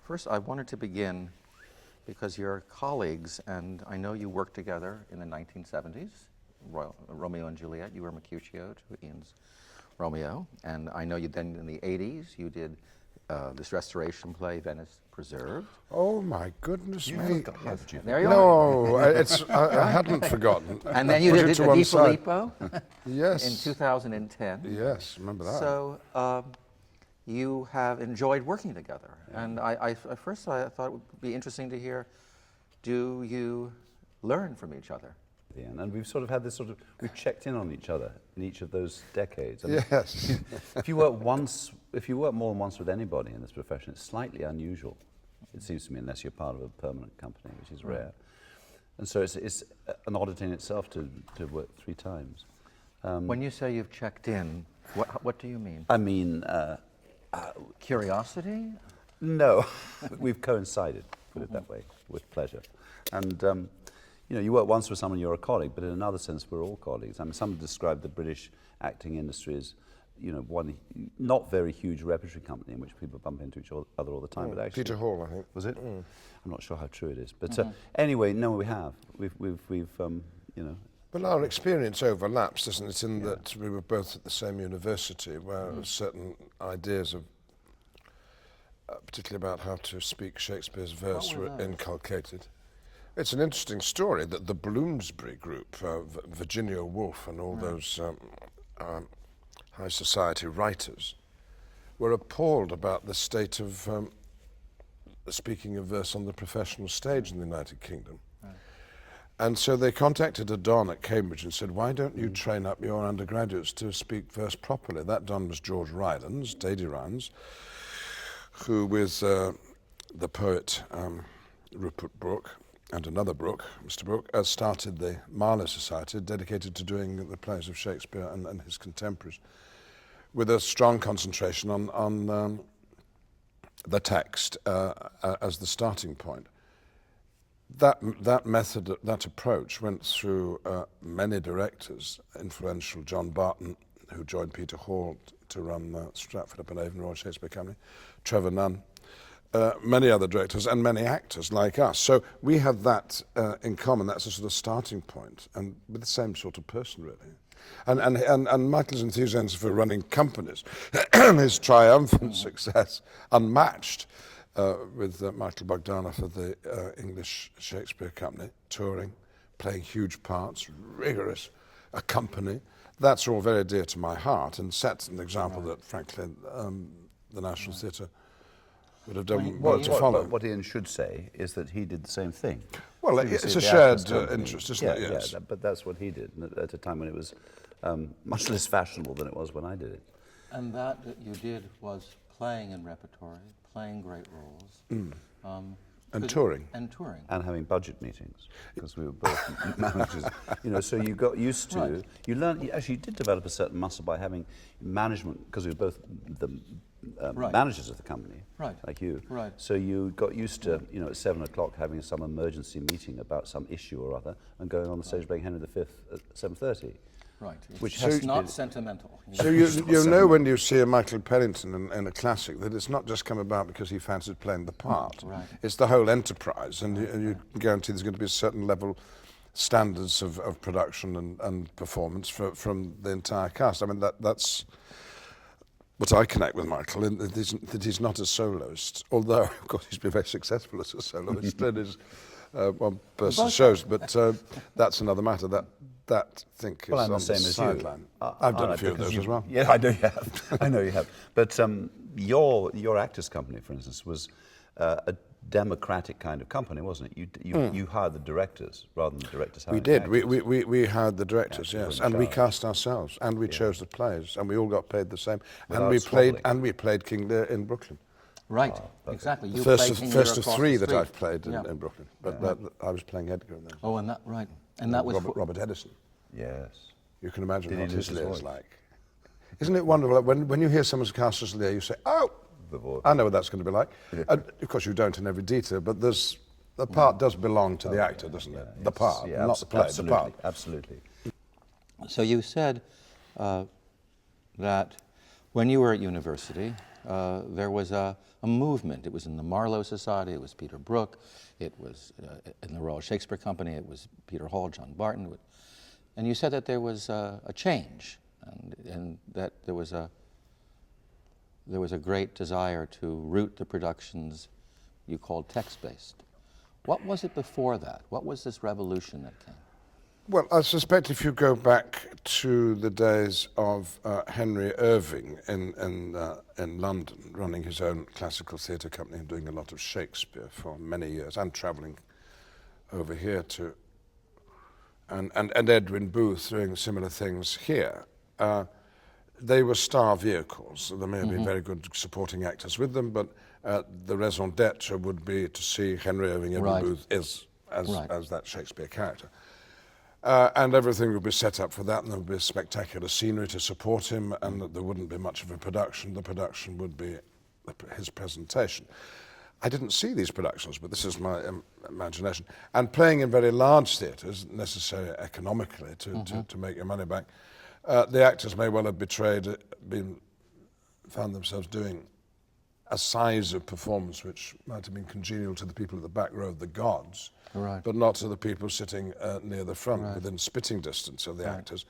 First, I wanted to begin because you're colleagues, and I know you worked together in the 1970s, Romeo and Juliet. You were Mercutio to Ian's Romeo, and I know you then in the 80s you did this restoration play, Venice Preserved. Oh my goodness me! There you No, I hadn't forgotten. And then you did Di Filippo yes. in 2010. Yes, remember that. So you have enjoyed working together. Yeah. And at first I thought it would be interesting to hear, do you learn from each other? And we've sort of had this we've checked in on each other in each of those decades. I mean, yes. if you work more than once with anybody in this profession, it's slightly unusual, it seems to me, unless you're part of a permanent company, which is rare. And so it's an oddity in itself to work 3 times. When you say you've checked in, what do you mean? I mean... curiosity? No, we've coincided, put it that way, with pleasure. And you know, you work once with someone, you're a colleague, but in another sense, we're all colleagues. I mean, some describe the British acting industry as, you know, one not very huge repertory company in which people bump into each other all the time. But actually, Peter Hall, I think. Was it? I'm not sure how true it is. But anyway, no, we have. We've you know. Well, our experience overlaps, doesn't it, in that we were both at the same university, where certain ideas of, particularly about how to speak Shakespeare's verse, were inculcated. It's an interesting story that the Bloomsbury group, Virginia Woolf and all those high society writers, were appalled about the state of speaking of verse on the professional stage in the United Kingdom. And so they contacted a Don at Cambridge and said, why don't you train up your undergraduates to speak verse properly? That Don was George Rylance, Dady Rylance, who with the poet Rupert Brooke and another Brooke, Mr. Brooke, started the Marlowe Society, dedicated to doing the plays of Shakespeare and his contemporaries, with a strong concentration on the text as the starting point. That method, that approach went through many directors, influential John Barton, who joined Peter Hall to run Stratford-upon-Avon Royal Shakespeare Company, Trevor Nunn, many other directors and many actors like us. So we have that in common. That's a sort of starting point, and with the same sort of person, really. And Michael's enthusiasm for running companies, his triumphant success, unmatched, with Michael Bogdanov of the English Shakespeare Company, touring, playing huge parts, rigorous, a company. That's all very dear to my heart, and sets an example that, frankly, the National Theatre would have done well to follow. What Ian should say is that he did the same thing. Well, it's a shared interest, isn't it? Yes. Yeah, but that's what he did at a time when it was much less fashionable than it was when I did it. And that you did was playing in repertory, playing great roles. And touring. And touring. And having budget meetings, because we were both managers. You know, so you got used to, you learned, you actually did develop a certain muscle by having management, because we were both the managers of the company, like you. Right. So you got used to, you know, at 7 o'clock having some emergency meeting about some issue or other, and going on the stage playing Henry V at 7:30. Right, which is not sentimental. So you know when you see a Michael Pennington in a classic that it's not just come about because he fancied playing the part. Right. It's the whole enterprise, and you guarantee there's going to be a certain level standards of production and performance from the entire cast. I mean, that's what I connect with Michael, in that he's not a soloist, although, of course, he's been very successful as a soloist in his one-person shows, but that's another matter. That think is on the sideline. I've done a few of those as well. Yeah, I know you have. I know you have. But your actors' company, for instance, was a democratic kind of company, wasn't it? You hired the directors rather than the directors hiring We did. actors. We hired the directors, yes, and we cast ourselves, and we chose the plays, and we all got paid the same, and we played King Lear in Brooklyn. Right, exactly. The first of 3 that I've played in Brooklyn, but I was playing Edgar in those. Oh, and that and that was Robert Edison. Yes. You can imagine what his Lear's like. Isn't it wonderful? When you hear someone's cast as Lear, you say, "Oh, I know what that's going to be like." And of course, you don't in every detail, but the part does belong to the actor, doesn't it? The part, not the play. Absolutely, the part. absolutely. So you said that when you were at university, there was a movement. It was in the Marlowe Society, it was Peter Brook, it was in the Royal Shakespeare Company, it was Peter Hall, John Barton. And you said that there was a change, and that there was a great desire to root the productions you called text-based. What was it before that? What was this revolution that came? Well, I suspect if you go back to the days of Henry Irving in London, running his own classical theatre company and doing a lot of Shakespeare for many years, and travelling over here to, and Edwin Booth doing similar things here, they were star vehicles. There may have been very good supporting actors with them, but the raison d'etre would be to see Henry Irving, Edwin Booth as that Shakespeare character. And everything would be set up for that, and there would be spectacular scenery to support him, and there wouldn't be much of a production. The production would be his presentation. I didn't see these productions, but this is my imagination. And playing in very large theatres, necessary economically to make your money back, the actors may well have found themselves doing a size of performance which might have been congenial to the people at the back row of the gods, but not to the people sitting near the front, within spitting distance of the actors.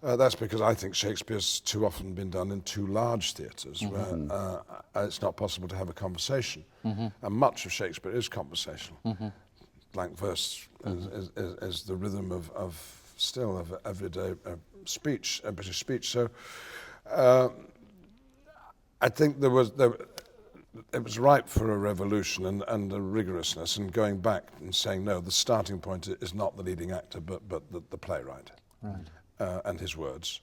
That's because I think Shakespeare's too often been done in too large theatres where it's not possible to have a conversation. And much of Shakespeare is conversational. Blank verse is the rhythm of everyday speech, British speech. So I think it was ripe for a revolution and a rigorousness, and going back and saying, no, the starting point is not the leading actor, but the playwright and his words,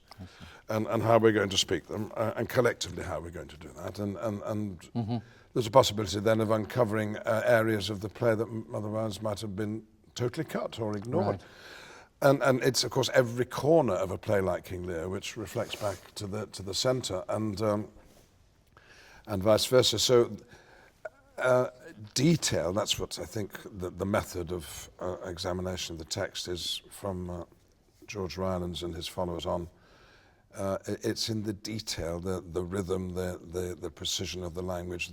and how we're going to speak them, and collectively how we're going to do that. And there's a possibility then of uncovering areas of the play that otherwise might have been totally cut or ignored. And it's, of course, every corner of a play like King Lear which reflects back to the centre, and vice versa. So detail, that's what I think the method of examination of the text is from George Rylands and his followers on. It's in the detail, the rhythm, the precision of the language,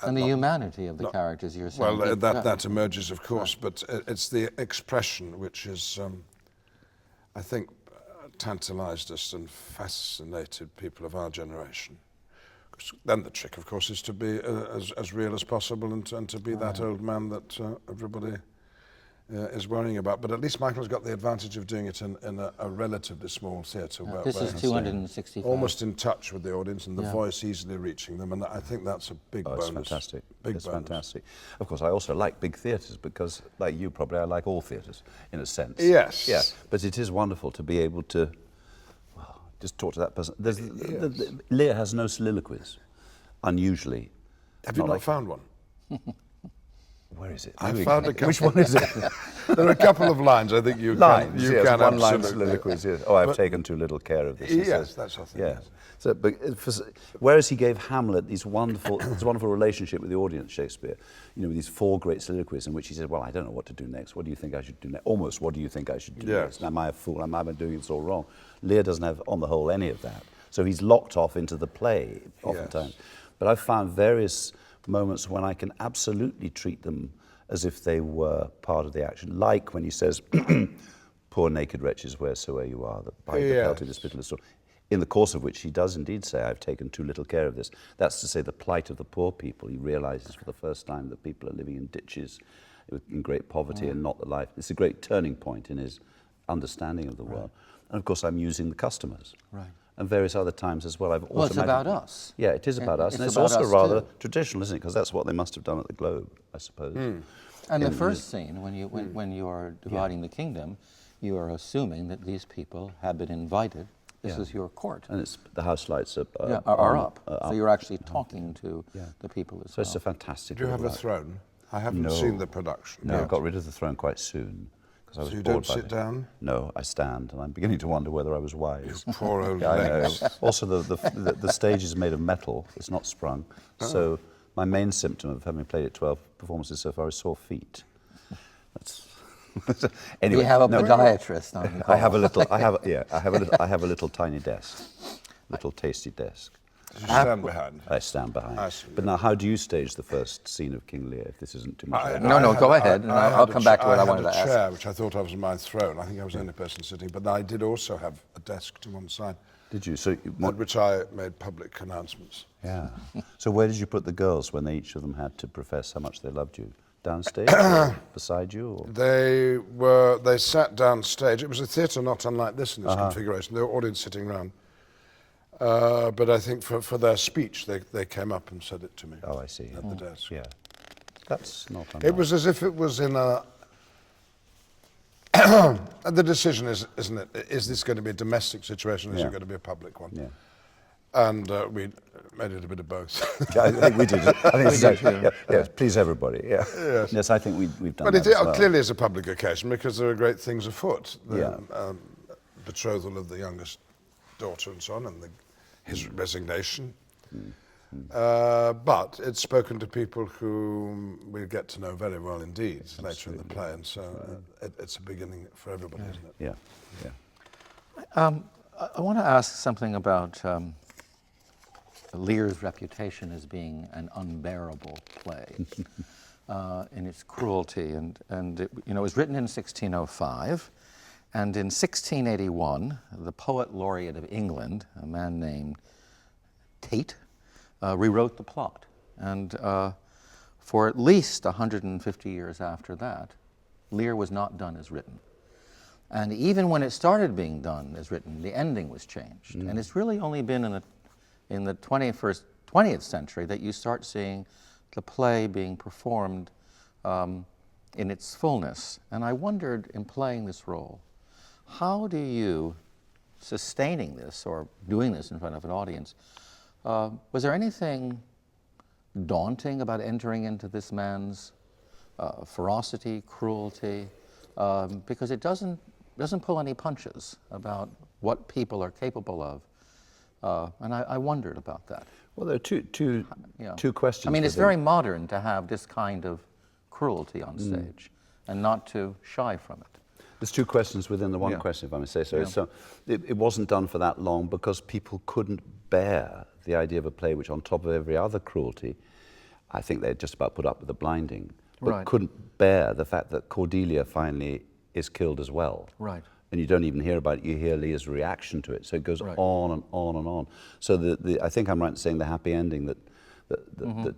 and the humanity of the characters you're saying. Well, that emerges, of course, but it's the expression which is, I think, tantalised us and fascinated people of our generation. Then the trick, of course, is to be as real as possible and to be that old man that everybody is worrying about. But at least Michael's got the advantage of doing it in a relatively small theatre. This is 265. Almost in touch with the audience, and the voice easily reaching them, and I think that's a big bonus. It's fantastic. It's fantastic. Of course, I also like big theatres because, like you probably, I like all theatres, in a sense. Yes. Yeah, but it is wonderful to be able to just talk to that person. Lear has no soliloquies, unusually. Have you not found one? Where is it? I found a couple. Which one is it? There are a couple of lines I think you can one-line soliloquies. Yes. Oh, I've taken too little care of this. Yes, that's what I think. Yeah. So, but whereas he gave Hamlet this wonderful relationship with the audience, Shakespeare, with these 4 great soliloquies in which he said, well, I don't know what to do next. What do you think I should do next? Almost, what do you think I should do next? Am I a fool? Am I doing this all wrong? Lear doesn't have, on the whole, any of that. So he's locked off into the play, oftentimes. Yes. But I've found various moments when I can absolutely treat them as if they were part of the action, like when he says, poor naked wretches, wheresoever you are, that bite the pelt in this pitiless sword. In the course of which he does indeed say, I've taken too little care of this. That's to say the plight of the poor people. He realises for the first time that people are living in ditches, in great poverty and not the life. It's a great turning point in his understanding of the world. And of course I'm using the customers. And various other times as well. Well, it's about us. Yeah, it is about us. And it's also rather traditional, isn't it? Because that's what they must have done at the Globe, I suppose. And the first scene, when you are dividing the kingdom, you are assuming that these people have been invited. This is your court. And it's the house lights are up. So you're actually talking to the people as well. So it's a fantastic... Do you have a throne? I haven't seen the production. No, I got rid of the throne quite soon. So you don't sit down? No, I stand, and I'm beginning to wonder whether I was wise. You poor old legs. I know. Also, the stage is made of metal. It's not sprung. So my main symptom of having played it 12 performances so far is sore feet. Anyway, you have a podiatrist on I have a little tiny desk, little tasty desk. Did you stand behind? I stand behind. I see. But now, how do you stage the first scene of King Lear, if this isn't too much? No, go ahead, and I'll come back to what I wanted to I had ask. a chair, which I thought I was my throne. I think I was the only person sitting, but I did also have a desk to one side, Did you? So, at which I made public announcements. yeah. So where did you put the girls when each of them had to profess how much they loved you? Downstage, or beside you? Or? They sat downstage. It was a theatre not unlike this in this configuration. They were audience sitting round. But I think for their speech, they came up and said it to me. Oh, I see. At the desk. Yeah. That's not unlike. It was as if it was in a... the decision is, isn't it, is this going to be a domestic situation or is it going to be a public one? Yeah. And we made it a bit of both. Yeah, I think we did. I think it's exactly. Yeah, yes, please everybody. Yeah. Yes, I think we've done But that it as well. clearly is a public occasion because there are great things afoot. The Yeah. betrothal of the youngest daughter and so on, and his resignation. But it's spoken to people who we get to know very well indeed later in the play, and so it's a beginning for everybody, isn't it? Yeah. I want to ask something about Lear's reputation as being an unbearable play in its cruelty, and it, it was written in 1605, and in 1681, the poet laureate of England, a man named Tate, rewrote the plot, and for at least 150 years after that, Lear was not done as written. And even when it started being done as written, the ending was changed. And it's really only been in the 20th century that you start seeing the play being performed in its fullness. And I wondered, in playing this role, how do you, sustaining this or doing this in front of an audience, was there anything daunting about entering into this man's ferocity, cruelty? Because it doesn't pull any punches about what people are capable of. And I wondered about that. Well, there are two questions. I mean, it's within- very modern to have this kind of cruelty on stage and not to shy from it. There's two questions within the one Yeah. question, if I may say so. Yeah. So it wasn't done for that long because people couldn't bear the idea of a play which, on top of every other cruelty, I think they'd just about put up with the blinding, but Right. couldn't bear the fact that Cordelia finally is killed as well. Right. And you don't even hear about it, you hear Lear's reaction to it. So it goes Right. on and on and on. So I think I'm right in saying the happy ending that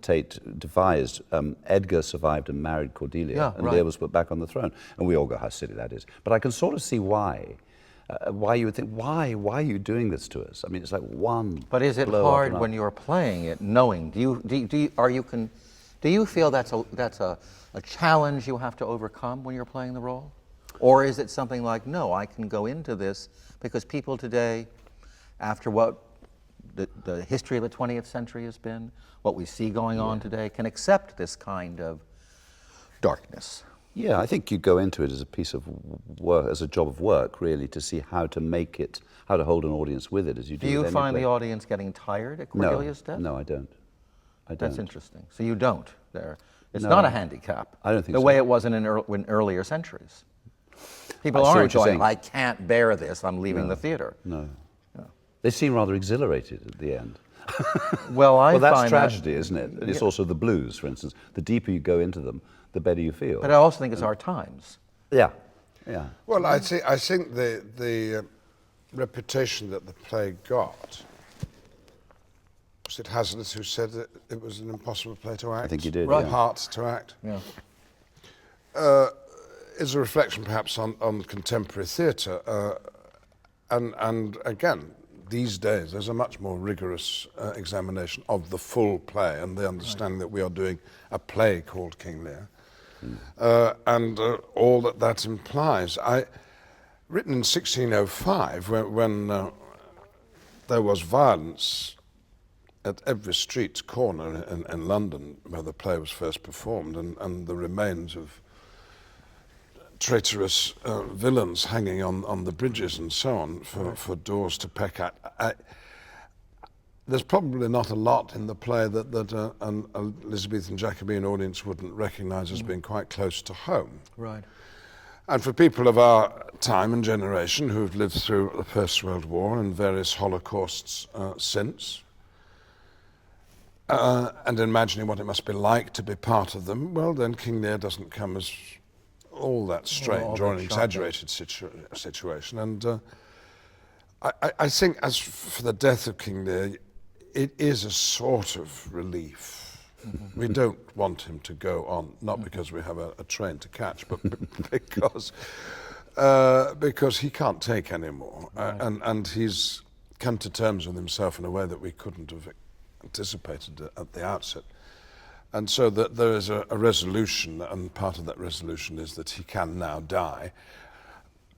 Tate devised, Edgar survived and married Cordelia, Yeah, and right. Lear was put back on the throne. And we all go, how silly that is. But I can sort of see why you would think, why are you doing this to us? I mean, it's like one. But is it blow hard after when another. you're playing it, knowing? Do you feel that's a challenge you have to overcome when you're playing the role, or is it something like, no, I can go into this because people today, after what the history of the 20th century has been, what we see going on today, can accept this kind of darkness? Yeah, I think you go into it as a piece of work, as a job of work, really, to see how to make it, how to hold an audience with it, as you do. Do you with any find play. the audience getting tired at Cordelia's death? No, I don't. That's interesting. So you don't there. It's No. not a handicap. I don't think the so. way it was in earlier centuries. People I see aren't what you're going, saying. I can't bear this, I'm leaving the theater. No. They seem rather exhilarated at the end. Well, I Well, that's find tragedy, isn't it? And it's also the blues, for instance. The deeper you go into them, the better you feel. But I also think it's our times. Yeah. Well, I think the reputation that the play got, was it Hazlitt who said that it was an impossible play to act? I think you did, Right. yeah. Hard to act. Yeah. Is a reflection perhaps on contemporary theatre. And again, these days there's a much more rigorous examination of the full play and the understanding that we are doing a play called King Lear. And all that implies. Written in 1605, when there was violence at every street corner in London where the play was first performed, and the remains of traitorous villains hanging on the bridges and so on for doors to peck at. There's probably not a lot in the play that an Elizabethan Jacobean audience wouldn't recognise as being quite close to home. Right. And for people of our time and generation who've lived through the First World War and various Holocausts since, and imagining what it must be like to be part of them, well, then King Lear doesn't come as all that strange or an exaggerated situation. And I think as for the death of King Lear, it is a sort of relief. We don't want him to go on, not because we have a train to catch, but because he can't take any more. And he's come to terms with himself in a way that we couldn't have anticipated at the outset. And so that there is a resolution, and part of that resolution is that he can now die.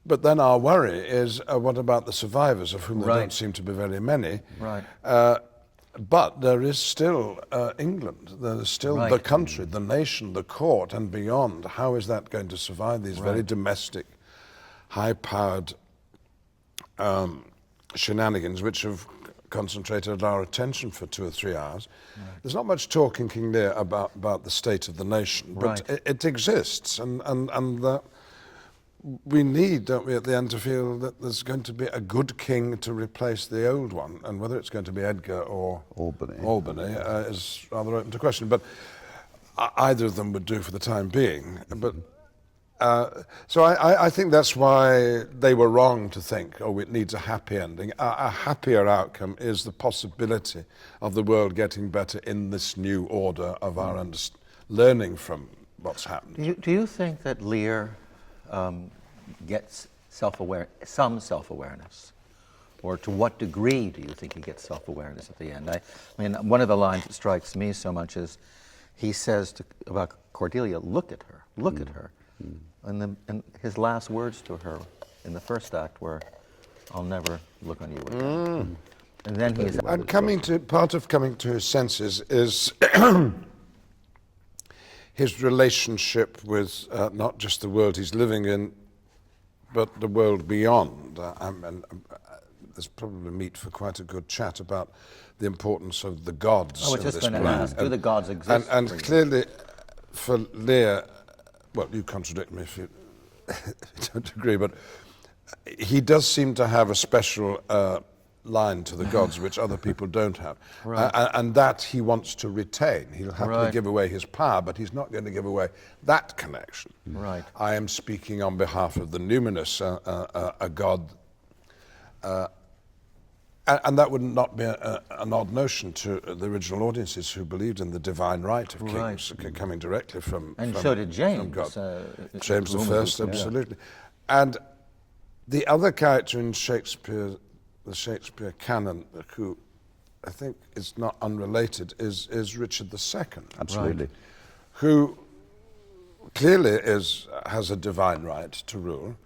But then our worry is, what about the survivors, of whom there don't seem to be very many? Right. But there is still England, there is still the country, the nation, the court, and beyond. How is that going to survive these very domestic, high-powered shenanigans which have concentrated our attention for 2 or 3 hours? There's not much talk in King Lear about the state of the nation, but it exists, and we need, don't we, at the end, to feel that there's going to be a good king to replace the old one, and whether it's going to be Edgar or Albany is rather open to question. But either of them would do for the time being. But so I think that's why they were wrong to think, oh, it needs a happy ending. A happier outcome is the possibility of the world getting better in this new order of our learning from what's happened. Do you think that Lear gets some self-awareness? Or to what degree do you think he gets self-awareness at the end? I mean, one of the lines that strikes me so much is he says about Cordelia, look at her, look at her. And his last words to her in the first act were, I'll never look on you again. And then he's... And part of coming to his senses is his relationship with not just the world he's living in, but the world beyond. There's probably meat for quite a good chat about the importance of the gods. I was just going to ask, do the gods exist? And clearly, for Lear, well, you contradict me if you don't agree, but he does seem to have a special line to the gods which other people don't have. And that he wants to retain. He'll happily give away his power, but he's not going to give away that connection. I am speaking on behalf of the numinous, a god. And that would not be an odd notion to the original audiences who believed in the divine right of kings coming directly from And so did James. James I, absolutely. And the other character in Shakespeare, the Shakespeare canon, who I think is not unrelated, is Richard II. Absolutely. Who clearly has a divine right to rule,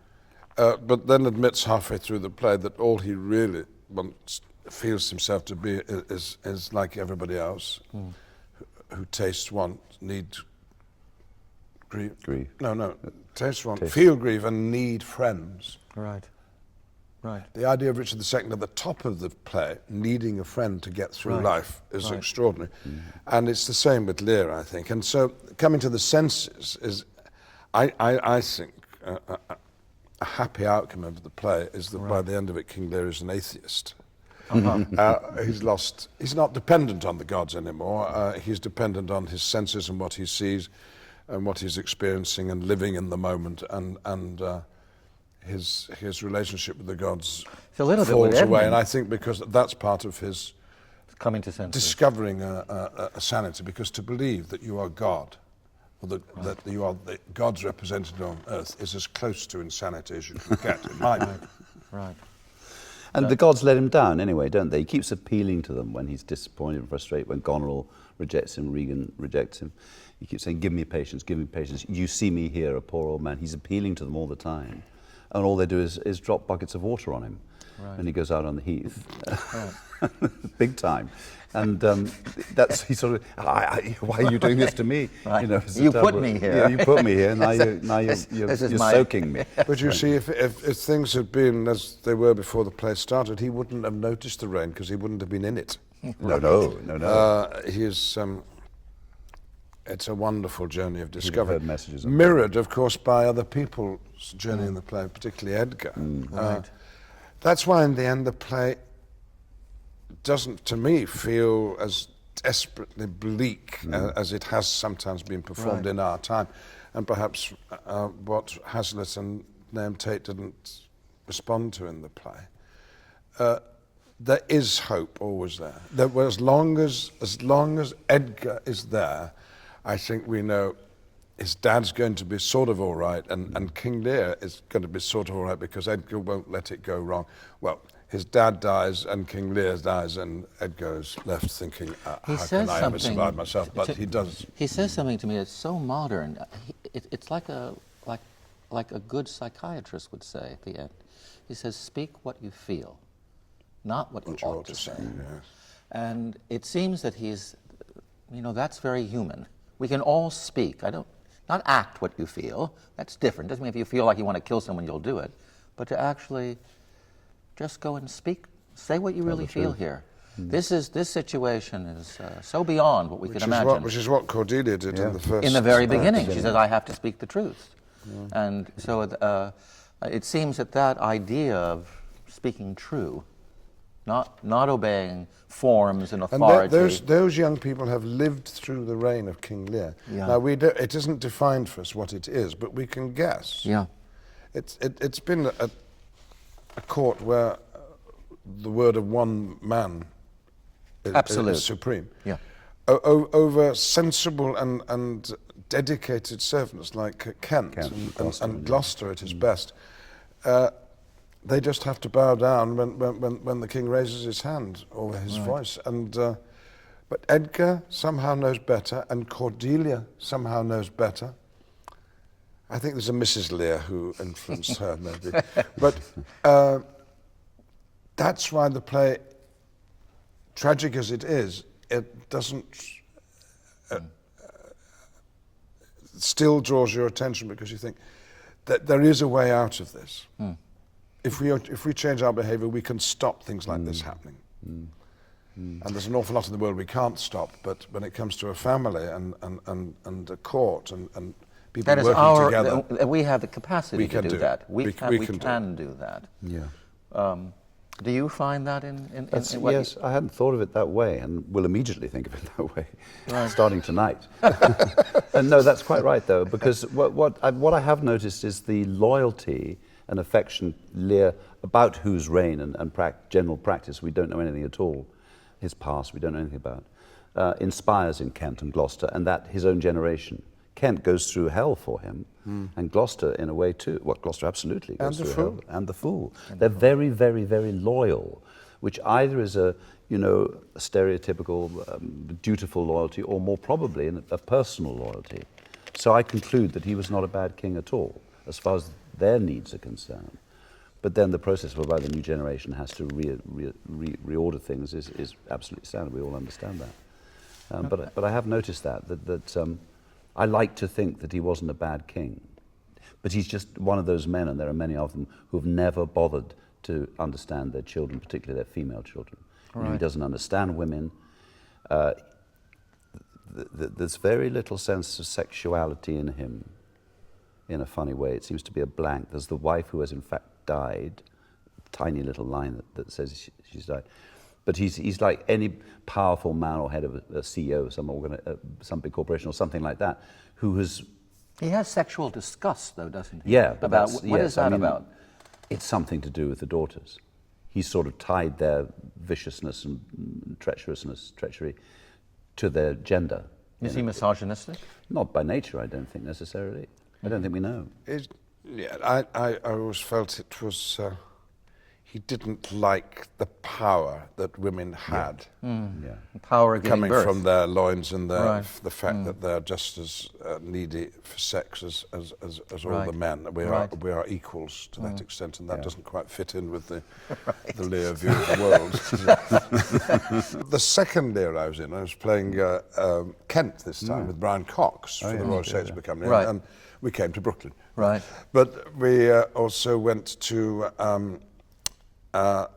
but then admits halfway through the play that all he really feels himself to be is like everybody else, who tastes, want, need, grieve. Taste, want, feel, grieve, and need friends. The idea of Richard II at the top of the play, needing a friend to get through life, is extraordinary. And it's the same with Lear, I think. And so coming to the senses is, I think, a happy outcome of the play is that by the end of it, King Lear is an atheist. He's not dependent on the gods anymore. He's dependent on his senses and what he sees and what he's experiencing and living in the moment, and his relationship with the gods falls away. And I think because that's part of his coming to senses, discovering a sanity, because to believe that you are God, or that you are the God's represented on earth, is as close to insanity as you can get, in my view. And the gods let him down anyway, don't they? He keeps appealing to them when he's disappointed and frustrated, when Goneril rejects him, Regan rejects him. He keeps saying, give me patience, give me patience. You see me here, a poor old man. He's appealing to them all the time. And all they do is drop buckets of water on him. And he goes out on the heath. Big time. And that's, he sort of, why are you doing this to me? You know, you put me here. Yeah, you put me here, now you're soaking me. But you see, if things had been as they were before the play started, he wouldn't have noticed the rain because he wouldn't have been in it. No. It's a wonderful journey of discovery. Mirrored, of course, by other people's journey in the play, particularly Edgar. That's why in the end the play doesn't, to me, feel as desperately bleak as it has sometimes been performed Right. in our time. And perhaps what Hazlitt and Nahum Tate didn't respond to in the play. There is hope always there. As long as Edgar is there, I think we know his dad's going to be sort of all right, and King Lear is going to be sort of all right because Edgar won't let it go wrong. Well, his dad dies and King Lear dies, and Edgar is left thinking, how can I ever survive myself? But he does. He says something to me that's so modern. It's like a good psychiatrist would say at the end. He says, "Speak what you feel, not what you ought to say." Yes. And it seems that he's, that's very human. We can all speak. Not act what you feel. That's different. Doesn't mean if you feel like you want to kill someone, you'll do it. But to actually just go and speak, say what you really feel here. This situation is so beyond what we can imagine. Which is what Cordelia did in the first. In the very beginning, she says, "I have to speak the truth." And so it seems that idea of speaking true, not obeying forms and authority. And those young people have lived through the reign of King Lear. Yeah. Now it isn't defined for us what it is, but we can guess. Yeah. It's been a court where the word of one man is supreme. Yeah. Over sensible and dedicated servants like Kent and Gloucester at his best. They just have to bow down when the king raises his hand or his voice. But Edgar somehow knows better, and Cordelia somehow knows better. I think there's a Mrs. Lear who influenced her, maybe. But that's why the play, tragic as it is, it doesn't still draws your attention because you think that there is a way out of this. If we change our behaviour, we can stop things like this happening. And there's an awful lot in the world we can't stop, but when it comes to a family and a court and people That is working together, we have the capacity to do that. We can do that. Yeah. Do you find that in what yes, I hadn't thought of it that way, and will immediately think of it that way, Right. starting tonight. And no, that's quite right, though, because what I have noticed is the loyalty and affection Lear, about whose reign and general practice we don't know anything at all, his past we don't know anything about, inspires in Kent and Gloucester, and that his own generation. Kent goes through hell for him, and Gloucester in a way too. Well, Gloucester absolutely goes through hell. And the Fool. They're very, very, very loyal, which either is a stereotypical, dutiful loyalty, or more probably a personal loyalty. So I conclude that he was not a bad king at all, as far as their needs are concerned. But then the process whereby the new generation has to reorder things is absolutely standard. We all understand that. But I have noticed that I like to think that he wasn't a bad king. But he's just one of those men, and there are many of them, who have never bothered to understand their children, particularly their female children. You know, he doesn't understand women. There's very little sense of sexuality in him, in a funny way. It seems to be a blank. There's the wife who has in fact died, tiny little line that says she's died. But he's like any powerful man or head of a CEO of some big corporation or something like that, who has... He has sexual disgust, though, doesn't he? Yeah. But about what is that about? It's something to do with the daughters. He's sort of tied their viciousness and treachery to their gender. Is he misogynistic? Not by nature, I don't think, necessarily. I don't think we know. I always felt it was... he didn't like the power that women had. Yeah. Power of giving coming birth. from their loins and Right. the fact that they're just as needy for sex as all Right. the men. We are equals to that extent, and that doesn't quite fit in with the Lear view of the world. The second Lear I was playing Kent this time with Brian Cox for the Royal Shakespeare Company, Right. and we came to Brooklyn. Right. But we also went to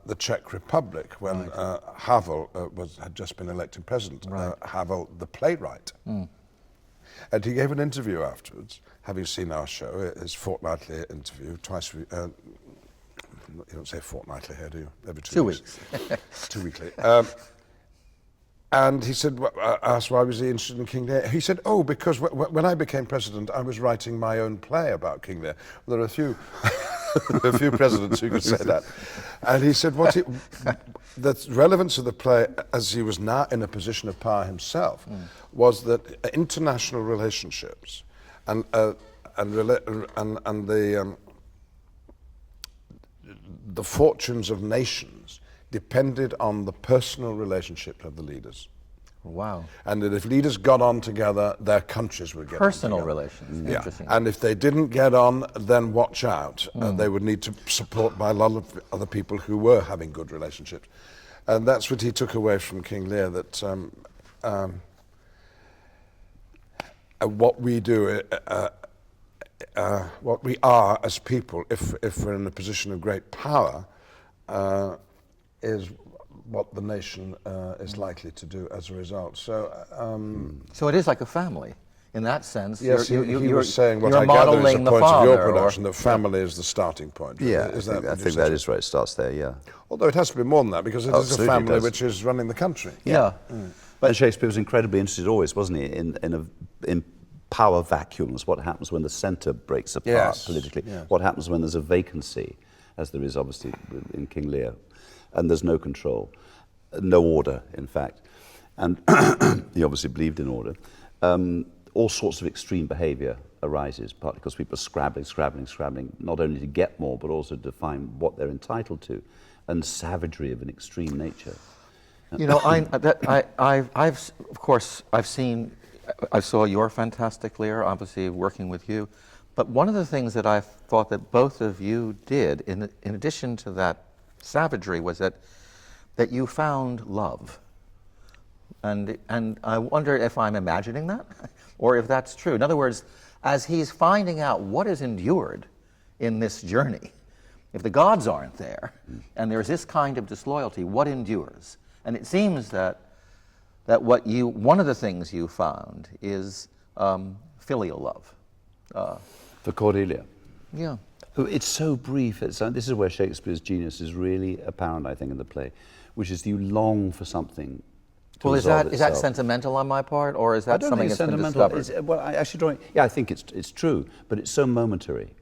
the Czech Republic when Havel had just been elected president. Havel, the playwright. And he gave an interview afterwards, having seen our show, his fortnightly interview, twice. You don't say fortnightly here, do you? Every 2 weeks. 2 weekly. And he said, I asked why was he interested in King Lear. He said, oh, because when I became president, I was writing my own play about King Lear. There are a few, a few presidents who could say that. And he said, the relevance of the play, as he was now in a position of power himself, was that international relationships and the fortunes of nations depended on the personal relationship of the leaders. Wow. And that if leaders got on together, their countries would get Personal on together. relations. Yeah. Interesting. And if they didn't get on, then watch out. They would need to support by a lot of other people who were having good relationships. And that's what he took away from King Lear, that what we do, what we are as people, if we're in a position of great power, is what the nation is likely to do as a result. So, so it is like a family. In that sense, yes, he was saying what you're I gather is the modeling the point of your father, production, that family is the starting point. Yeah, Is I think that is right. It starts there, yeah. Although it has to be more than that, because it is a Absolutely, it family does. which is running the country. Yeah. But Shakespeare was incredibly interested always, wasn't he, in power vacuums, what happens when the centre breaks apart Yes, politically, yes. what happens when there's a vacancy, as there is obviously in King Lear, and there's no control, no order, in fact. And he obviously believed in order. All sorts of extreme behaviour arises, partly because people are scrabbling, not only to get more, but also to find what they're entitled to, and savagery of an extreme nature. You know, I saw your fantastic Lear, obviously working with you, but one of the things that I thought that both of you did, in addition to that savagery, was that you found love. And I wonder if I'm imagining that, or if that's true. In other words, as he's finding out what is endured in this journey, if the gods aren't there, and there's this kind of disloyalty, what endures? And it seems that one of the things you found is filial love. For Cordelia. Yeah. It's so brief. This is where Shakespeare's genius is really apparent, I think, in the play, which is you long for something. Well, is that sentimental on my part, or is that something that's been discovered? Well, I actually don't. Yeah, I think it's true, but it's so momentary,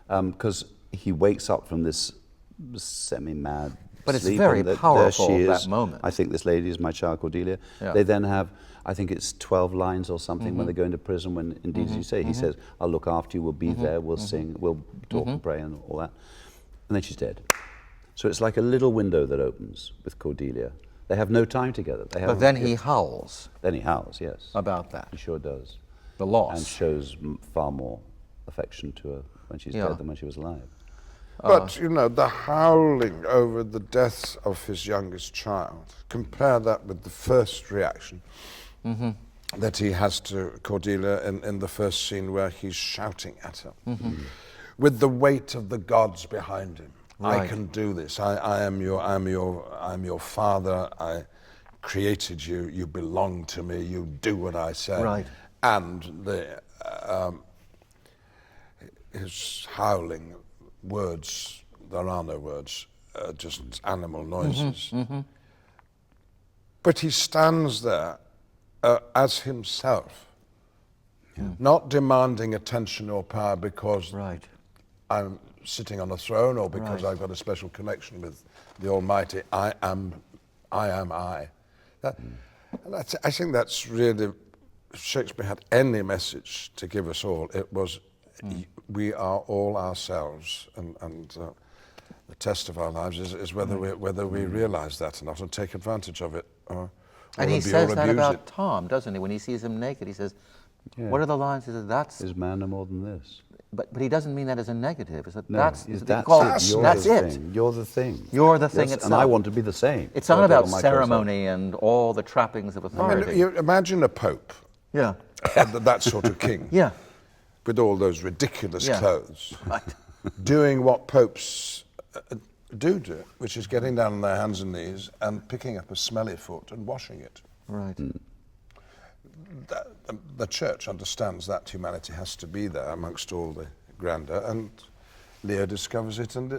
because he wakes up from this semi-mad. But it's sleep, very and powerful, there she is. that moment. I think this lady is my child Cordelia. Yeah. They then have, I think it's 12 lines or something when they go into prison, when indeed, as you say, he says, I'll look after you, we'll be there, we'll sing, we'll talk and pray and all that. And then she's dead. So it's like a little window that opens with Cordelia. They have no time together. But then he howls Then he howls, yes. about that, He sure does. the loss. And shows far more affection to her when she's Yeah. dead than when she was alive. But, you know, the howling over the death of his youngest child, compare that with the first reaction that he has to Cordelia in the first scene where he's shouting at her. With the weight of the gods behind him. Right. I can do this. I am your father. I created you. You belong to me. You do what I say. Right. And his howling words, there are no words, just animal noises. But he stands there as himself, not demanding attention or power because Right. I'm sitting on a throne or because Right. I've got a special connection with the Almighty. I am I. I think that's really, if Shakespeare had any message to give us all, it was we are all ourselves, and the test of our lives is whether we realise that or not and take advantage of it, or And he abuse says that about it. Tom, doesn't he? When he sees him naked, he says, what are the lines? He says, that's... Is man no more than this? But he doesn't mean that as a negative. He said, No, that's that's it. You're That's the it. thing. You're the thing. You're the thing Yes, itself. And I want to be the same. It's So not I about take all my clothes off. ceremony and all the trappings of I authority. mean, you imagine a pope, Yeah. that sort of king, Yeah. with all those ridiculous Yeah. clothes, Right. doing what popes do, which is getting down on their hands and knees and picking up a smelly foot and washing it. Right. The church understands that humanity has to be there amongst all the grandeur, and Lear discovers it, and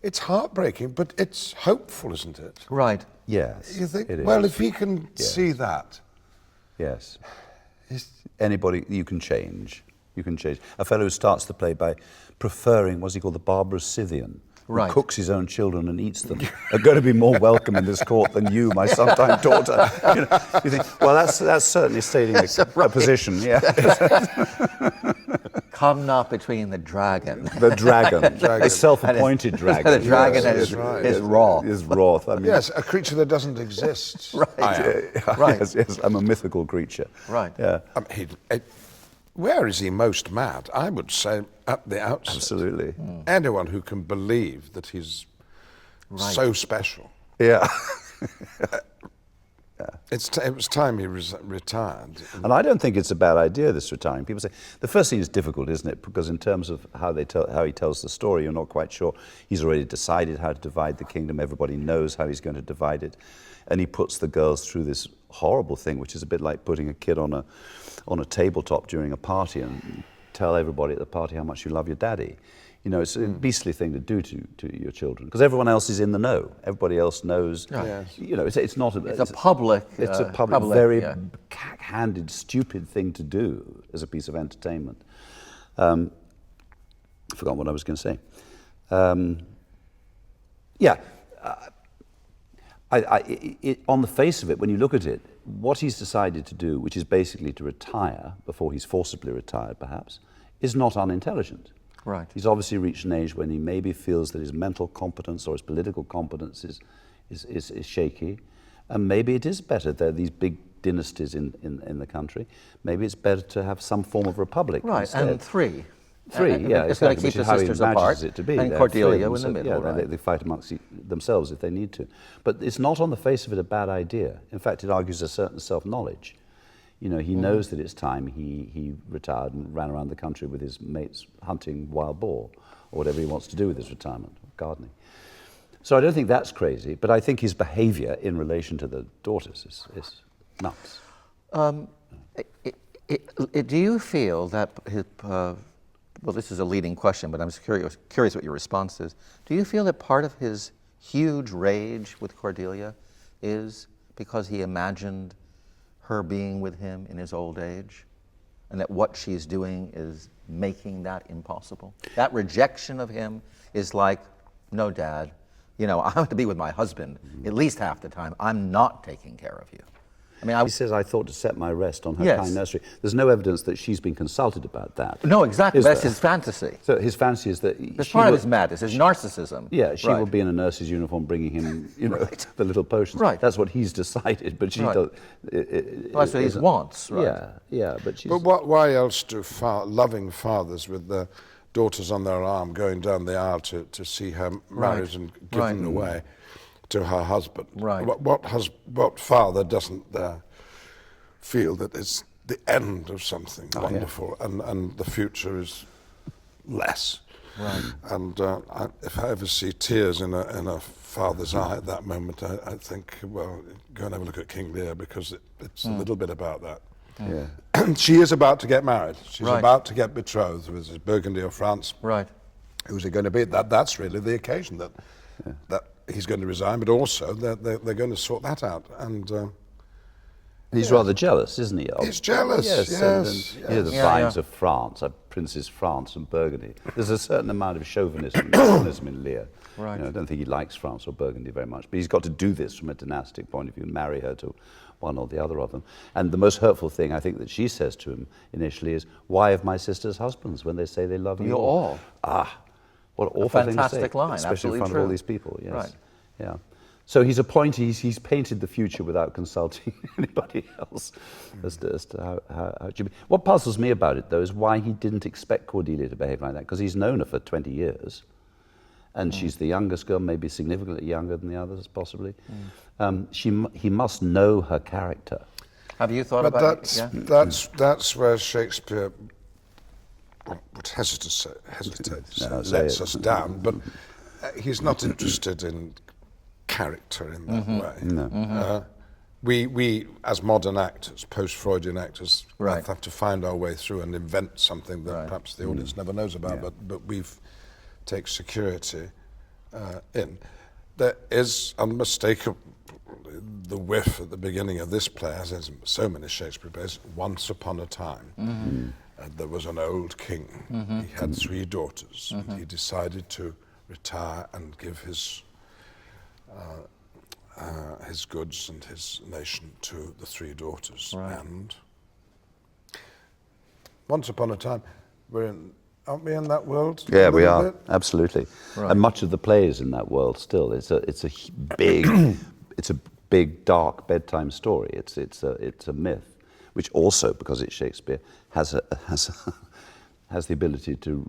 It's heartbreaking, but it's hopeful, isn't it? Right. Yes, You think, it is. well, if he can see that, Yes. Anybody, you can change. You can change. A fellow who starts the play by preferring, what's he called, the barbarous Scythian, who Right. cooks his own children and eats them, are going to be more welcome in this court than you, my sometime daughter. You think, well, that's certainly stating a position, yeah. Come not between the dragon. The dragon, a self-appointed dragon. The dragon Yes, is, right. is raw. Is wrath. I mean, yes, a creature that doesn't exist. Right. Right. Yes, I'm a mythical creature. Right. Yeah, Where is he most mad? I would say at the outset. absolutely. Anyone who can believe that he's so special. Yeah. It was time he retired. And I don't think it's a bad idea, this retiring. People say, the first thing is difficult, isn't it? Because in terms of how he tells the story, you're not quite sure. He's already decided how to divide the kingdom. Everybody knows how he's going to divide it. And he puts the girls through this horrible thing, which is a bit like putting a kid on a tabletop during a party and tell everybody at the party how much you love your daddy. You know, it's a beastly thing to do to your children, because everyone else is in the know. Everybody else knows. Yes. You know, it's not. It's a public. It's a public, very cack-handed, stupid thing to do as a piece of entertainment. I forgot what I was going to say. On the face of it, when you look at it, what he's decided to do, which is basically to retire before he's forcibly retired, perhaps, is not unintelligent. Right. He's obviously reached an age when he maybe feels that his mental competence or his political competence is shaky, and maybe it is better. There are these big dynasties in the country. Maybe it's better to have some form of republic Right, instead. and three. Three, yeah, It's going to exactly, keep which the is how he sisters imagines apart, it to be. and They have three of Cordelia them, in the middle, yeah, right. they fight amongst themselves if they need to. But it's not on the face of it a bad idea. In fact, it argues a certain self-knowledge. You know, he knows that it's time he retired and ran around the country with his mates hunting wild boar, or whatever he wants to do with his retirement, gardening. So I don't think that's crazy, but I think his behavior in relation to the daughters is nuts. Do you feel that his, well, this is a leading question, but I'm just curious what your response is. Do you feel that part of his huge rage with Cordelia is because he imagined her being with him in his old age, and that what she's doing is making that impossible? That rejection of him is like, no, Dad, you know, I have to be with my husband at least half the time. I'm not taking care of you. I mean, He says, I thought to set my rest on her Yes. kind nursery. There's no evidence that she's been consulted about that. no, exactly. Is That's there? his fantasy. So his fancy is that That's she part of will- his madness, his narcissism. Yeah, she Right. will be in a nurse's uniform bringing him, you know, the little potions. Right. That's what he's decided, but she Right. does. Well, that's what he wants, right? Yeah, yeah, but she's. But why else do loving fathers with their daughters on their arm going down the aisle to see her married and given Right. away to her husband? Right. What father doesn't feel that it's the end of something wonderful and the future is less? Right. And if I ever see tears in a father's eye at that moment, I think, well, go and have a look at King Lear, because it's a little bit about that. Yeah. She is about to get married. She's Right. about to get betrothed with Burgundy or France. Right. Who's it going to be? That's really the occasion that he's going to resign, but also they're going to sort that out. And He's rather jealous, isn't he? he's jealous. Yes. Yes. You know, the Yeah, vines yeah. of France, Princes France and Burgundy. There's a certain amount of chauvinism in Lear. Right. You know, I don't think he likes France or Burgundy very much, but he's got to do this from a dynastic point of view, marry her to one or the other of them. And the most hurtful thing I think that she says to him initially is, "Why have my sisters husbands when they say they love you You all." Ah, what an awful thing to say. fantastic line, especially absolutely in front true. of all these people. Yes. Right. Yeah. So he's appointed. He's painted the future without consulting anybody else as to how it should be. What puzzles me about it, though, is why he didn't expect Cordelia to behave like that, because he's known her for 20 years. And she's the youngest girl, maybe significantly younger than the others, possibly. He must know her character. Have you thought But about it? Yeah? that's where Shakespeare would hesitate, No, say lets it. us down. But he's not interested in character in that way. No. We, as modern actors, post-Freudian actors, Right. have to find our way through and invent something that Right. perhaps the audience never knows about. But take security in, there is unmistakable the whiff at the beginning of this play, as in so many Shakespeare plays. Once upon a time, there was an old king. He had 3 daughters. And he decided to retire and give his goods and his nation to the 3 daughters. Right. And once upon a time, aren't we in that world? Yeah, a we little are, bit? absolutely. Right. And much of the play is in that world still. It's a big, it's a big dark bedtime story. It's a myth, which also, because it's Shakespeare, has the ability to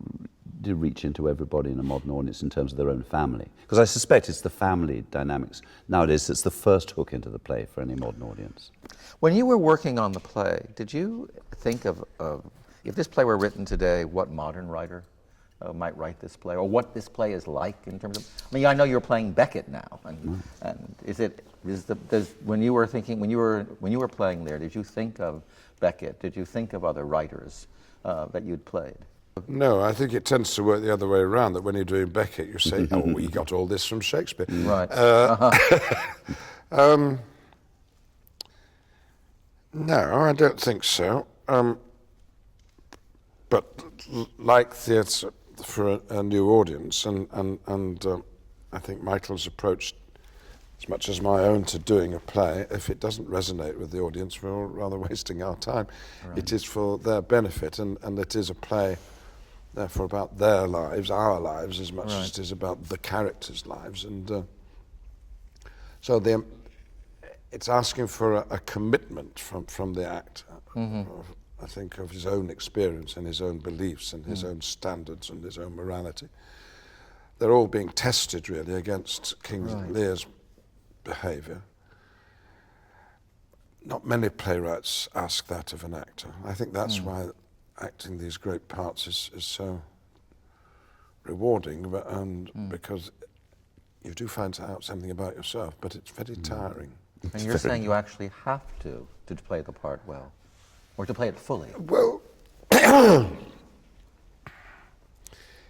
reach into everybody in a modern audience in terms of their own family. Because I suspect it's the family dynamics nowadays that's the first hook into the play for any modern audience. When you were working on the play, did you think of if this play were written today, what modern writer might write this play, or what this play is like in terms of? I mean, I know you're playing Beckett now, and when you were playing there, did you think of Beckett? Did you think of other writers that you'd played? No, I think it tends to work the other way around, that when you're doing Beckett, you say, oh, we got all this from Shakespeare. Right. No, I don't think so. But like theatre for a new audience, and I think Michael's approach, as much as my own, to doing a play, if it doesn't resonate with the audience, we're all rather wasting our time. Right. It is for their benefit, and it is a play, therefore, about their lives, our lives, as much as it is about the characters' lives. And so it's asking for a commitment from the actor, I think, of his own experience and his own beliefs and his own standards and his own morality. They're all being tested, really, against King Lear's behaviour. Not many playwrights ask that of an actor. I think that's why acting these great parts is so rewarding, because you do find out something about yourself, but it's very tiring. And you're saying you actually have to play the part well, or to play it fully. Well,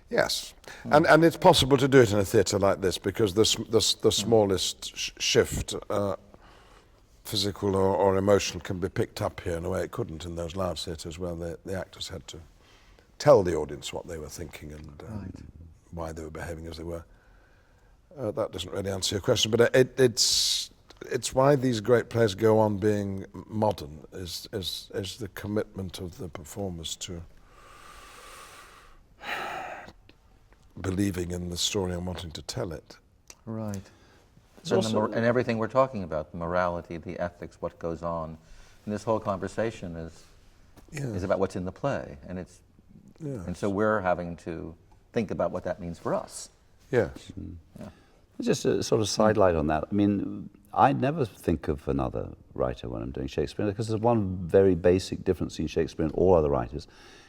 yes, and it's possible to do it in a theatre like this, because the smallest shift, physical or emotional, can be picked up here in a way it couldn't in those large theatres where the actors had to tell the audience what they were thinking and why they were behaving as they were. That doesn't really answer your question, but it's why these great plays go on being modern, is the commitment of the performers to believing in the story and wanting to tell it. Right. And everything we're talking about, the morality, the ethics, what goes on. And this whole conversation is about what's in the play. And so we're having to think about what that means for us. Yes. Yeah. Just a sort of sidelight on that. I mean, I never think of another writer when I'm doing Shakespeare, because there's one very basic difference between Shakespeare and all other writers,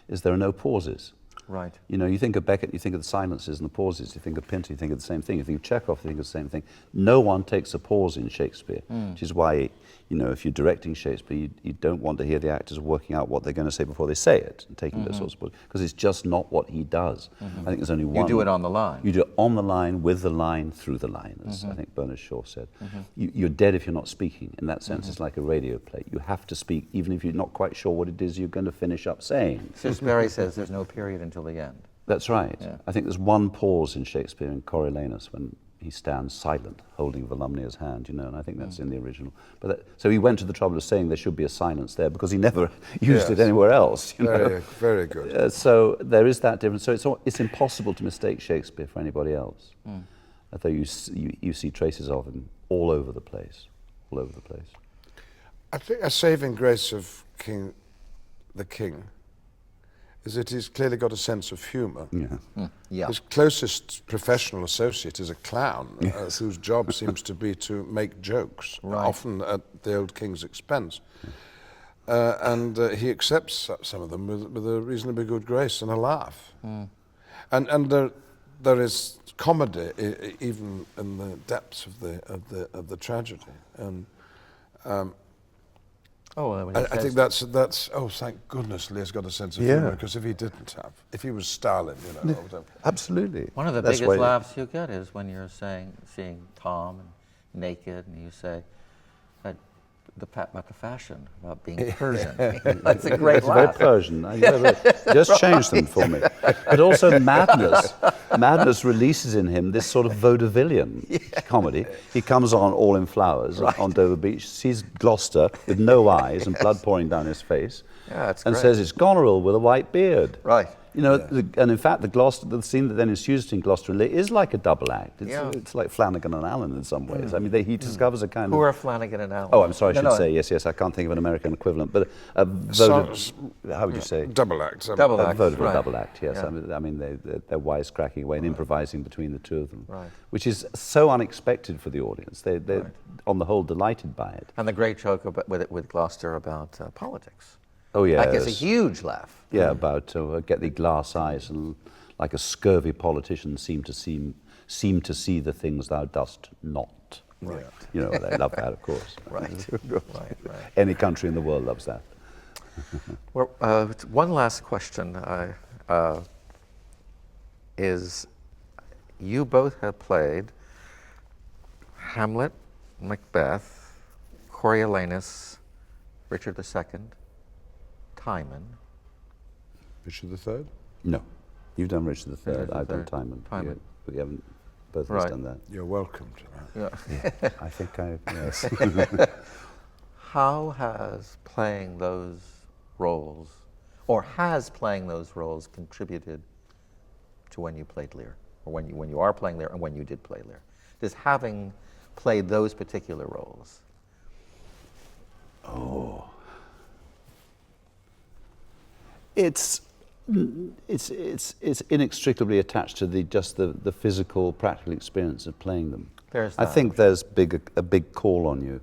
is there are no pauses. Right. You know, you think of Beckett, you think of the silences and the pauses. You think of Pinter, you think of the same thing. You think of Chekhov, you think of the same thing. No one takes a pause in Shakespeare, which is why, you know, if you're directing Shakespeare, you don't want to hear the actors working out what they're going to say before they say it, and taking those sorts of pauses, because it's just not what he does. I think there's only one. You do it on the line. You do it on the line, with the line, through the line, as I think Bernard Shaw said. You're dead if you're not speaking. In that sense, it's like a radio play. You have to speak, even if you're not quite sure what it is you're going to finish up saying. Shakespeare says there's no period until the end. That's right. Yeah. I think there's one pause in Shakespeare in Coriolanus when he stands silent, holding Volumnia's hand, you know, and I think that's in the original. But so he went to the trouble of saying there should be a silence there, because he never used it anywhere else. You know? Very good. So there is that difference. So it's impossible to mistake Shakespeare for anybody else. Although you see traces of him all over the place, all over the place. I think a saving grace of the King is that he's clearly got a sense of humour. Yeah. His closest professional associate is a clown, whose job seems to be to make jokes, often at the old King's expense. And he accepts some of them with a reasonably good grace and a laugh. And there is comedy even in the depths of the tragedy. And Oh, well, I think that's. Oh, thank goodness, Lear's got a sense of humour. Because if he didn't have, if he was Stalin, you know, or whatever. Absolutely. one of the That's biggest why- laughs you get is when you're seeing Tom and naked, and you say about the fashion, about being Persian. That's a great It's very laugh. Persian. Just change them for me. But also madness releases in him this sort of vaudevillian comedy. He comes on all in flowers on Dover Beach, sees Gloucester with no eyes and blood pouring down his face, Yeah, that's and great. says it's Goneril with a white beard. Right. You know, and in fact, the scene that then ensues between Gloucester and Lear is like a double act. It's like Flanagan and Allen in some ways. I mean, he discovers a kind Who of... are Flanagan and Allen? Oh, I'm sorry, I should No, say, yes, I can't think of an American equivalent, but how would you say? Double act. Double A act, vaudeville right. double act, yes. Yeah. I mean they're wisecracking away and improvising between the two of them, Right. which is so unexpected for the audience. They're on the whole delighted by it. And the great joke with Gloucester about politics. Oh, yeah. That gets a huge laugh. Yeah, about get the glass eyes and like a scurvy politician seem to see the things thou dost not. Right. You know, they love that, of course. Right. Right. Any country in the world loves that. Well, one last question is, you both have played Hamlet, Macbeth, Coriolanus, Richard II, Timon. Richard III? No. You've done Richard III, Richard I've done III. Timon. Timon. We haven't both of us Right. done that. You're welcome to that. Yeah. I think yes. How has playing those roles, or has playing those roles contributed to when you played Lear, or when you are playing Lear, and when you did play Lear? Does having played those particular roles? It's inextricably attached to the physical, practical experience of playing them. There's I that. think there's a big call on you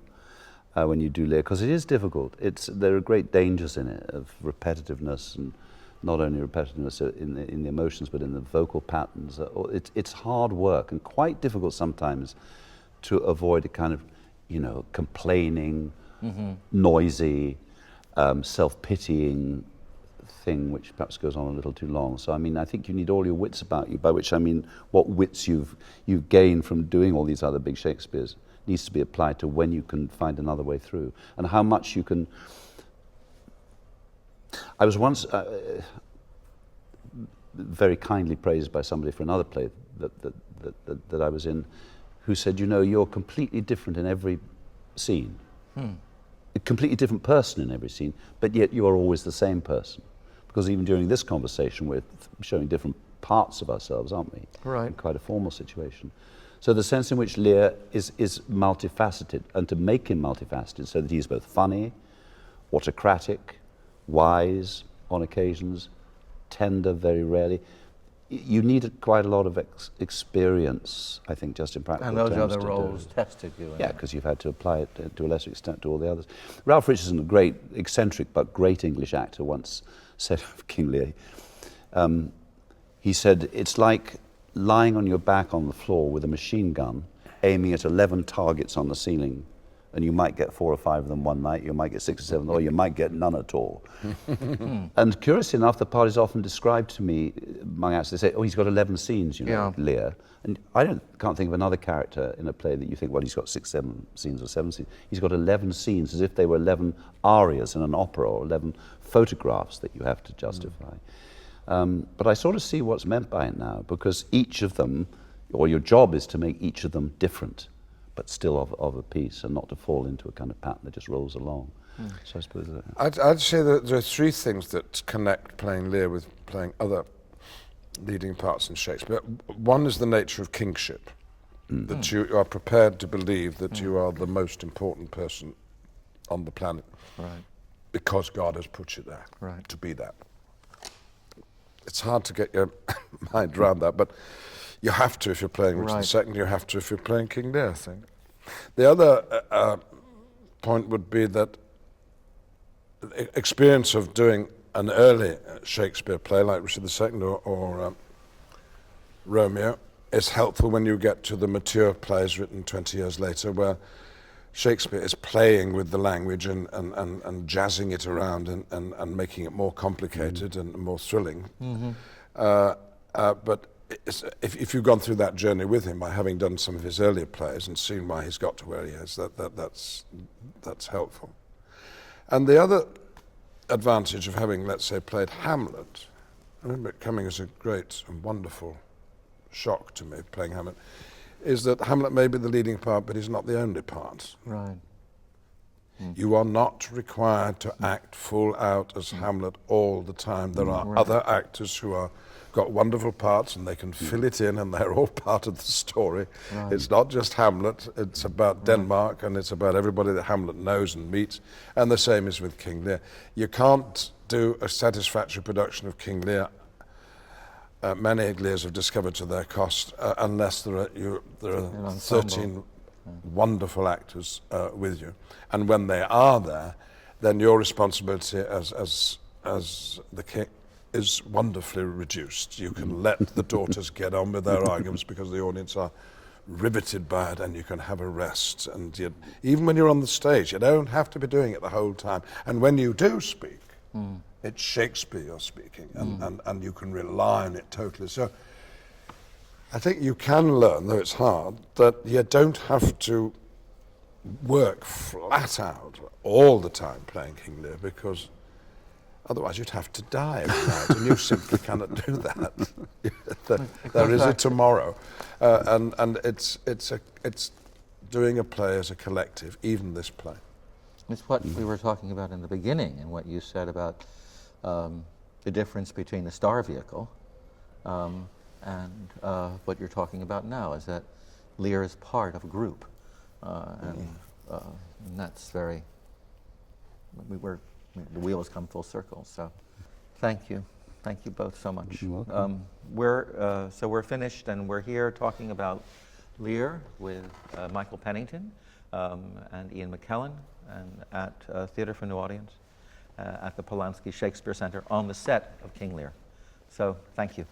when you do Lear, because it is difficult. There are great dangers in it of repetitiveness, and not only repetitiveness in the emotions, but in the vocal patterns. It's hard work and quite difficult sometimes to avoid a kind of, complaining, noisy, self-pitying thing, which perhaps goes on a little too long. So, I think you need all your wits about you, by which I mean what wits you've gained from doing all these other big Shakespeares needs to be applied to when you can find another way through, and how much you can. I was once very kindly praised by somebody for another play that I was in, who said, you're completely different in every scene. A completely different person in every scene, but yet you are always the same person. Because even during this conversation, we're showing different parts of ourselves, aren't we? Right. In quite a formal situation. So the sense in which Lear is multifaceted, and to make him multifaceted so that he's both funny, autocratic, wise on occasions, tender very rarely, you need quite a lot of experience, I think, just in practical And those terms other to do roles it. tested you. Yeah, because you've had to apply it to a lesser extent to all the others. Ralph Richardson, a great, eccentric but great English actor, once said of King Lear, he said, it's like lying on your back on the floor with a machine gun, aiming at 11 targets on the ceiling, and you might get 4 or 5 of them one night, you might get 6 or 7, or you might get none at all. And curiously enough, the part is often described to me, among actors, they say, he's got 11 scenes, Lear. And I can't think of another character in a play that you think, well, he's got 6, 7 scenes or 7 scenes. He's got 11 scenes, as if they were 11 arias in an opera, or 11 photographs that you have to justify. But I sort of see what's meant by it now, because each of them, or your job is to make each of them different, but still of a piece, and not to fall into a kind of pattern that just rolls along. So I suppose I'd say that there are 3 things that connect playing Lear with playing other leading parts in Shakespeare. One is the nature of kingship, that you are prepared to believe that you are the most important person on the planet, Right. because God has put you there Right. to be that. It's hard to get your mind around that, but you have to if you're playing Richard II, you have to if you're playing King Lear, I think. The other point would be that experience of doing an early Shakespeare play like Richard II or Romeo is helpful when you get to the mature plays written 20 years later, where Shakespeare is playing with the language and jazzing it around and making it more complicated and more thrilling. But if you've gone through that journey with him by having done some of his earlier plays and seen why he's got to where he is, that's helpful. And the other advantage of having, let's say, played Hamlet, I remember it coming as a great and wonderful shock to me, playing Hamlet, is that Hamlet may be the leading part, but he's not the only part. Right. You are not required to act full out as Hamlet all the time. There are other actors who are got wonderful parts and they can fill it in, and they're all part of the story. Right. It's not just Hamlet, it's about Denmark, and it's about everybody that Hamlet knows and meets, and the same is with King Lear. You can't do a satisfactory production of King Lear, many Lears have discovered to their cost, unless there are 13 wonderful actors with you. And when they are there, then your responsibility as the king is wonderfully reduced. You can let the daughters get on with their arguments because the audience are riveted by it, and you can have a rest. And even when you're on the stage, you don't have to be doing it the whole time. And when you do speak, it's Shakespeare you're speaking, and you can rely on it totally. So I think you can learn, though it's hard, that you don't have to work flat out all the time playing King Lear, because otherwise you'd have to die every night, and you simply cannot do that. There is a tomorrow, and it's doing a play as a collective, even this play. It's what we were talking about in the beginning, and what you said about the difference between the star vehicle and what you're talking about now, is that Lear is part of a group, and that's very. The wheels come full circle. So, thank you both so much. You're welcome. We're finished, and we're here talking about Lear with Michael Pennington and Ian McKellen, and at Theatre for New Audience at the Polanski Shakespeare Center on the set of King Lear. So, thank you.